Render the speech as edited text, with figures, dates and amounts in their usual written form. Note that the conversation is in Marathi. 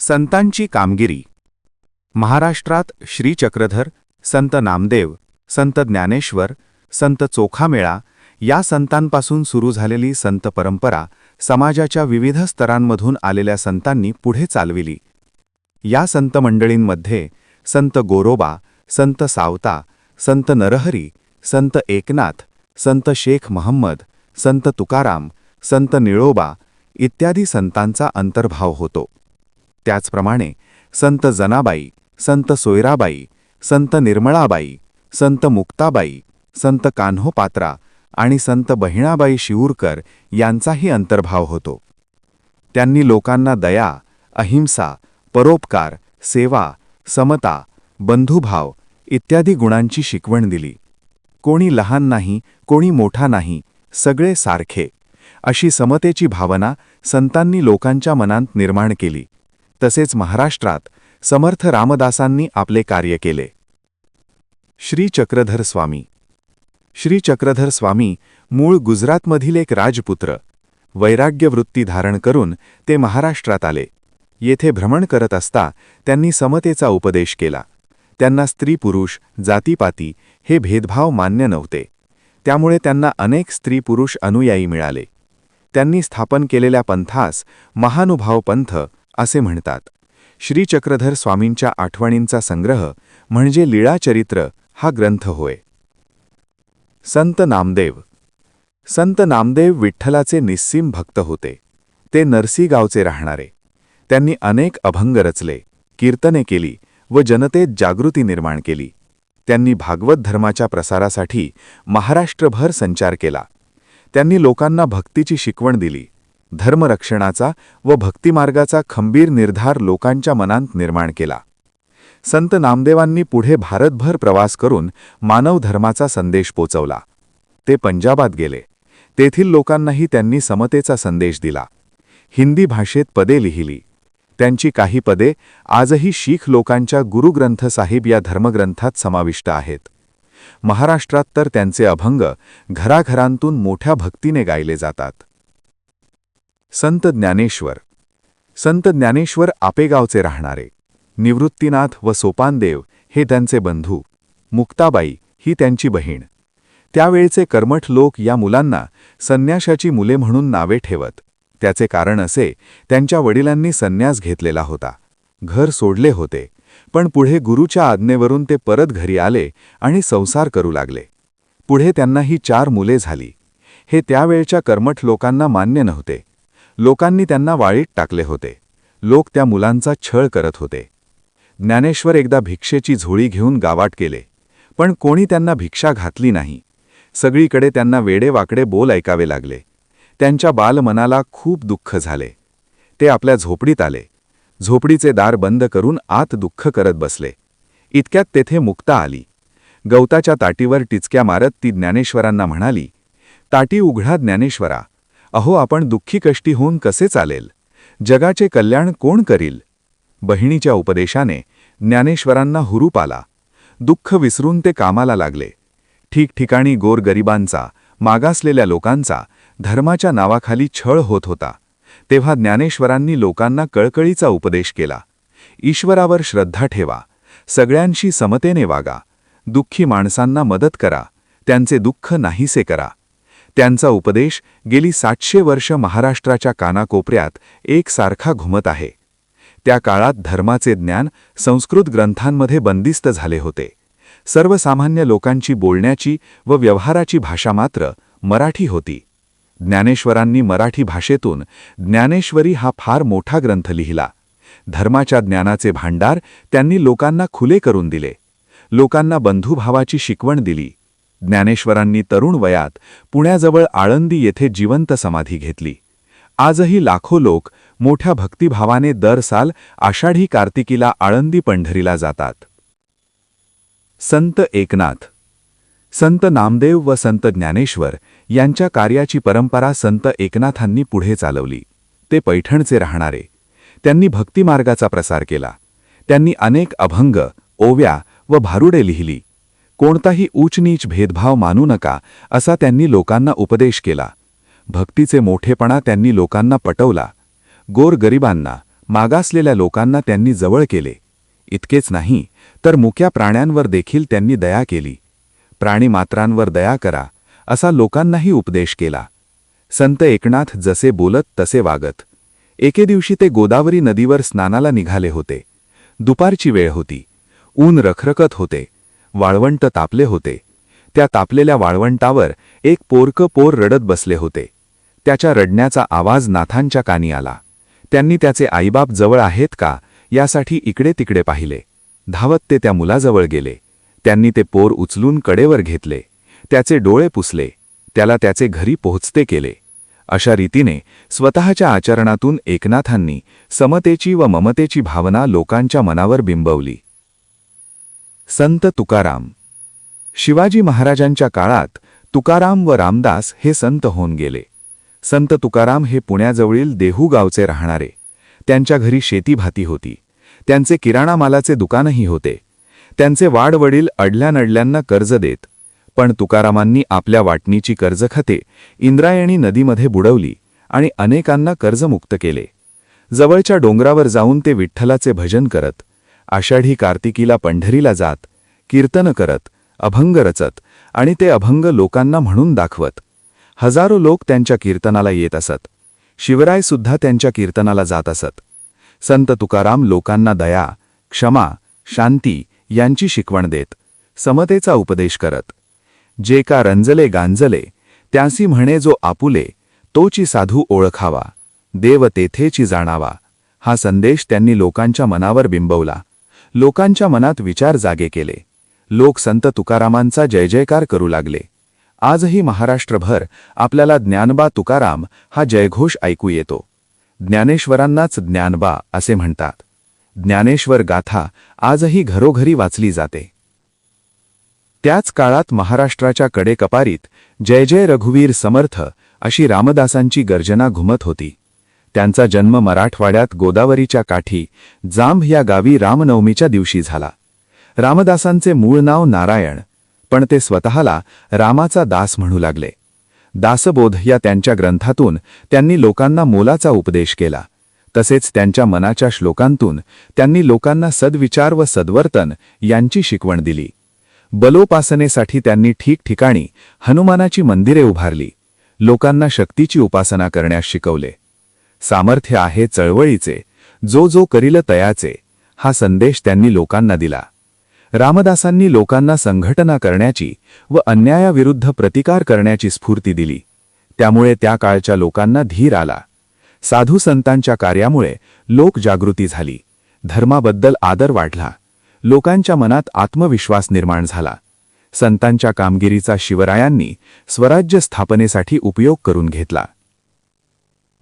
संतांची कामगिरी. महाराष्ट्रात श्री चक्रधर, संत नामदेव, संत ज्ञानेश्वर, संत चोखामेळा या संतांपासून सुरू झालेली संत परंपरा समाजाच्या विविध स्तरांमधून आलेल्या संतांनी पुढे चालविली. या संत मंडळींमध्ये संत गोरोबा, संत सावता, संत नरहरी, संत एकनाथ, संत शेख महम्मद, संत तुकाराम, संत निळोबा इत्यादी संतांचा अंतर्भाव होतो. त्याचप्रमाणे संत जनाबाई, संत सोयराबाई, संत निर्मळाबाई, संत मुक्ताबाई, संत कान्होपात्रा आणि संत बहिणाबाई शिऊरकर यांचाही अंतर्भाव होतो. त्यांनी लोकांना दया, अहिंसा, परोपकार, सेवा, समता, बंधुभाव इत्यादी गुणांची शिकवण दिली. कोणी लहान नाही, कोणी मोठा नाही, सगळे सारखे अशी समतेची भावना संतांनी लोकांच्या मनात निर्माण केली. तसेच महाराष्ट्रात समर्थ रामदासांनी आपले कार्य केले. श्री चक्रधर स्वामी. श्री चक्रधर स्वामी मूळ गुजरातमधील एक राजपुत्र. वैराग्य वृत्ती धारण करून ते महाराष्ट्रात आले. येथे भ्रमण करत असता त्यांनी समतेचा उपदेश केला. त्यांना स्त्री पुरुष, जातीपाती हे भेदभाव मान्य नव्हते. त्यामुळे त्यांना अनेक स्त्री पुरुष अनुयायी मिळाले. त्यांनी स्थापन केलेल्या पंथास महानुभाव पंथ असे म्हणतात. श्री चक्रधर स्वामींच्या आठवणींचा संग्रह म्हणजे लीळाचरित्र हा ग्रंथ होय. संत नामदेव. संत नामदेव विठ्ठलाचे निस्सीम भक्त होते. ते नरसी गावचे राहणारे. त्यांनी अनेक अभंग रचले, कीर्तने केली व जनतेत जागृती निर्माण केली. त्यांनी भागवत धर्माच्या प्रसारासाठी महाराष्ट्रभर संचार केला. त्यांनी लोकांना भक्तीची शिकवण दिली. धर्मरक्षणाचा व भक्तिमार्गाचा खंबीर निर्धार लोकांच्या मनात निर्माण केला. संत नामदेवांनी पुढे भारतभर प्रवास करून मानव धर्माचा संदेश पोचवला. ते पंजाबात गेले. तेथील लोकांनाही त्यांनी समतेचा संदेश दिला. हिंदी भाषेत पदे लिहिली. त्यांची काही पदे आजही शीख लोकांच्या गुरुग्रंथ साहिब या धर्मग्रंथात समाविष्ट आहेत. महाराष्ट्रात तर त्यांचे अभंग घराघरांतून मोठ्या भक्तीने गायले जातात. संत ज्ञानेश्वर. संत ज्ञानेश्वर आपेगावचे राहणारे. निवृत्तीनाथ व सोपानदेव हे त्यांचे बंधू. मुक्ताबाई ही त्यांची बहीण. त्यावेळचे कर्मठ लोक या मुलांना संन्याशाची मुले म्हणून नावे ठेवत. त्याचे कारण असे, त्यांच्या वडिलांनी संन्यास घेतलेला होता, घर सोडले होते, पण पुढे गुरुच्या आज्ञेवरून ते परत घरी आले आणि संसार करू लागले. पुढे त्यांना ही 4 मुले झाली. हे त्यावेळच्या कर्मठ लोकांना मान्य नव्हते. लोकांनी त्यांना वाळीत टाकले होते. लोक त्या मुलांचा छळ करत होते. ज्ञानेश्वर एकदा भिक्षेची झोळी घेऊन गावात गेले, पण कोणी त्यांना भिक्षा घातली नाही. सगळीकडे त्यांना वेडेवाकडे बोल ऐकावे लागले. त्यांच्या बालमनाला खूप दुःख झाले. ते आपल्या झोपडीत आले. झोपडीचे दार बंद करून आत दुःख करत बसले. इतक्यात तेथे मुक्ता आली. गवताच्या ताटीवर टिचक्या मारत ती ज्ञानेश्वरांना म्हणाली, ताटी उघडा ज्ञानेश्वरा. अहो, आपण दुःखी कष्टी होऊन कसे चालेल? जगाचे कल्याण कोण करील? बहिणीच्या उपदेशाने ज्ञानेश्वरांना हुरूप आला. दुःख विसरून ते कामाला लागले. ठिकठिकाणी गोरगरिबांचा, मागासलेल्या लोकांचा धर्माच्या नावाखाली छळ होत होता. तेव्हा ज्ञानेश्वरांनी लोकांना कळकळीचा उपदेश केला. ईश्वरावर श्रद्धा ठेवा, सगळ्यांशी समतेने वागा, दुःखी माणसांना मदत करा, त्यांचे दुःख नाहीसे करा. त्यांचा उपदेश गेली 700 वर्ष महाराष्ट्राच्या कानाकोपऱ्यात एकसारखा घुमत आहे. त्या काळात धर्माचे ज्ञान संस्कृत ग्रंथांमध्ये बंदिस्त झाले होते. सर्वसामान्य लोकांची बोलण्याची व व्यवहाराची भाषा मात्र मराठी होती. ज्ञानेश्वरांनी मराठी भाषेतून ज्ञानेश्वरी हा फार मोठा ग्रंथ लिहिला. धर्माच्या ज्ञानाचे भांडार त्यांनी लोकांना खुले करून दिले. लोकांना बंधुभावाची शिकवण दिली. ज्ञानेश्वरांनी तरुण वयात पुण्याजवळ आळंदी येथे जिवंत समाधी घेतली. आजही लाखो लोक मोठ्या भक्तिभावाने दर साल आषाढी कार्तिकीला आळंदी पंढरीला जातात. संत एकनाथ. संत नामदेव व संत ज्ञानेश्वर यांच्या कार्याची परंपरा संत एकनाथांनी पुढे चालवली. ते पैठणचे राहणारे. त्यांनी भक्तिमार्गाचा प्रसार केला. त्यांनी अनेक अभंग, ओव्या व भारुडे लिहिली. कोणताही ऊचनीच भेदभाव मानू नका असा त्यांनी लोकांना उपदेश केला. भक्तीचे मोठेपणा त्यांनी लोकांना पटवला. गोरगरिबांना, मागासलेल्या लोकांना त्यांनी जवळ केले. इतकेच नाही तर मुक्या प्राण्यांवर देखील त्यांनी दया केली. प्राणीमात्रांवर दया करा असा लोकांनाही उपदेश केला. संत एकनाथ जसे बोलत तसे वागत. एके दिवशी ते गोदावरी नदीवर स्नानाला निघाले होते. दुपारची वेळ होती. ऊन रखरखत होते. वाळवंट तापले होते. त्या तापलेल्या वाळवंटावर एक पोरकं पोर रडत बसले होते. त्याच्या रडण्याचा आवाज नाथांच्या कानी आला. त्यांनी त्याचे आईबाप जवळ आहेत का यासाठी इकडे तिकडे पाहिले. धावत ते त्या मुलाजवळ गेले. त्यांनी ते पोर उचलून कडेवर घेतले. त्याचे डोळे पुसले. त्याला त्याचे घरी पोहोचते केले. अशा रीतीने स्वतःच्या आचरणातून एकनाथांनी समतेची व ममतेची भावना लोकांच्या मनावर बिंबवली. संत तुकाराम. शिवाजी महाराजांच्या काळात तुकाराम व रामदास हे संत होऊन गेले. संत तुकाराम हे पुण्याजवळील देहू गावचे राहणारे. त्यांच्या घरी शेतीभाती होती. त्यांचे किराणा मालाचे दुकानही होते. त्यांचे वाडवडील अडल्यानडल्यांना कर्ज देत. पण तुकारामांनी आपल्या वाटणीची कर्जखाते इंद्रायणी नदीमध्ये बुडवली आणि अनेकांना कर्जमुक्त केले. जवळच्या डोंगरावर जाऊन ते विठ्ठलाचे भजन करत, आषाढी कार्तिकीला पंढरीला जात, कीर्तन करत, अभंग रचत आणि ते अभंग लोकांना म्हणून दाखवत. हजारो लोक त्यांच्या कीर्तनाला येत असत. शिवरायसुद्धा त्यांच्या कीर्तनाला जात असत. संत तुकाराम लोकांना दया, क्षमा, शांती यांची शिकवण देत, समतेचा उपदेश करत. जे का रंजले गांजले त्यासी म्हणे जो आपुले, तोची साधू ओळखावा, देव तेथेची जाणावा, हा संदेश त्यांनी लोकांच्या मनावर बिंबवला. लोकांच्या मनात विचार जागे केले. लोक संत तुकारामांचा जय जयकार करू लागले. आजही महाराष्ट्रभर आपल्याला ज्ञानबा तुकाराम हा जयघोष ऐकू येतो. ज्ञानेश्वरांनाच ज्ञानबा असे म्हणतात. ज्ञानेश्वर गाथा आजही घरोघरी वाचली जाते. त्याच काळात महाराष्ट्राच्या कडेकपारीत जय जय रघुवीर समर्थ अशी रामदासांची गर्जना घुमत होती. त्यांचा जन्म मराठवाड्यात गोदावरीच्या काठी जांभ या गावी रामनवमीच्या दिवशी झाला. रामदासांचे मूळ नाव नारायण, पण ते स्वतःला रामाचा दास म्हणू लागले. दासबोध या त्यांच्या ग्रंथातून त्यांनी लोकांना मोलाचा उपदेश केला. तसेच त्यांच्या मनाच्या श्लोकांतून त्यांनी लोकांना सद्विचार व सद्वर्तन यांची शिकवण दिली. बलोपासनेसाठी त्यांनी ठिकठिकाणी हनुमानाची मंदिरे उभारली. लोकांना शक्तीची उपासना करण्यास शिकवले. सामर्थ्य आहे चळवळीचे, जो जो करील तयाचे, हा संदेश त्यांनी लोकांना दिला. रामदासांनी लोकांना संघटना करण्याची व अन्यायाविरुद्ध प्रतिकार करण्याची स्फूर्ती दिली. त्यामुळे त्या काळच्या लोकांना धीर आला. साधू संतांच्या कार्यामुळे लोक जागृती झाली. धर्माबद्दल आदर वाढला. लोकांच्या मनात आत्मविश्वास निर्माण झाला. संतांच्या कामगिरीचा शिवरायांनी स्वराज्य स्थापनेसाठी उपयोग करून घेतला.